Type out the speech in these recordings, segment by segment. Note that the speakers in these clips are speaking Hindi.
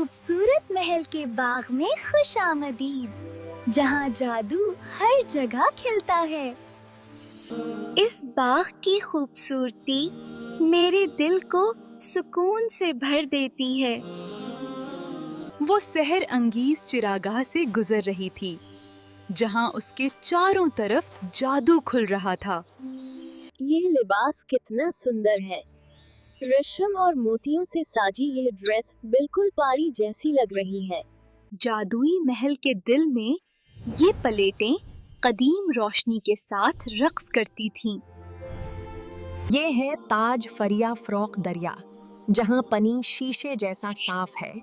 खूबसूरत महल के बाग में खुशामदीद, जहाँ जादू हर जगह खिलता है। इस बाग की खूबसूरती मेरे दिल को सुकून से भर देती है। वो सहर अंगीज चिरागाह से गुजर रही थी, जहाँ उसके चारों तरफ जादू खुल रहा था। ये लिबास कितना सुंदर है। रेशम और मोतियों से साजी यह ड्रेस बिल्कुल पारी जैसी लग रही है। जादुई महल के दिल में ये पलेटें कदीम रोशनी के साथ रक्स करती थीं। ये है ताज फरिया फ़रोग़ दरिया, जहाँ पनी शीशे जैसा साफ है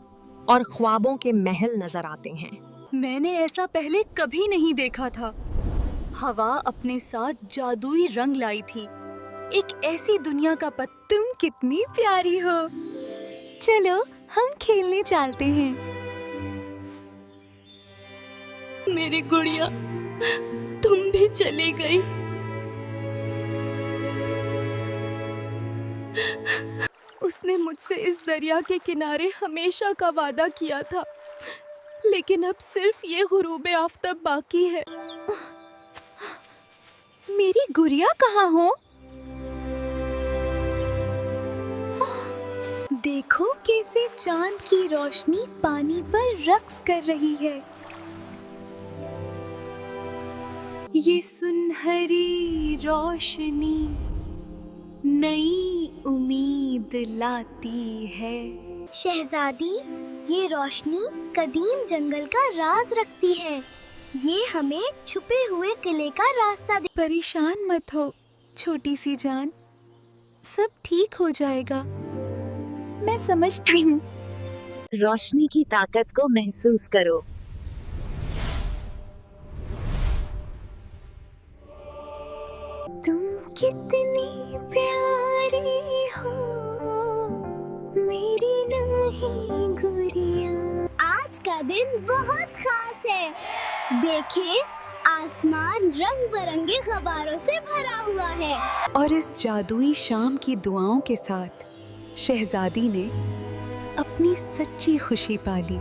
और ख्वाबों के महल नजर आते हैं। मैंने ऐसा पहले कभी नहीं देखा था। हवा अपने साथ जादुई रंग लाई थी। एक ऐसी दुनिया का तुम कितनी प्यारी हो। चलो हम खेलने चलते हैं। मेरी गुड़िया, तुम भी चली गई। उसने मुझसे इस दरिया के किनारे हमेशा का वादा किया था, लेकिन अब सिर्फ ये गुरूबे आफ़ताब बाकी है। मेरी गुड़िया कहाँ हो? देखो कैसे चांद की रोशनी पानी पर रक्स कर रही है। ये सुनहरी रोशनी नई उम्मीद लाती है। शहजादी, ये रोशनी कदीम जंगल का राज रखती है। ये हमें छुपे हुए किले का रास्ता दे। परेशान मत हो छोटी सी जान, सब ठीक हो जाएगा। मैं समझती हूँ। रोशनी की ताकत को महसूस करो। तुम कितनी प्यारी हो मेरी नहीं गुड़िया। आज का दिन बहुत खास है। देखिए, आसमान रंग बिरंगे गुब्बारों से भरा हुआ है। और इस जादुई शाम की दुआओं के साथ शहजादी ने अपनी सच्ची खुशी पाली।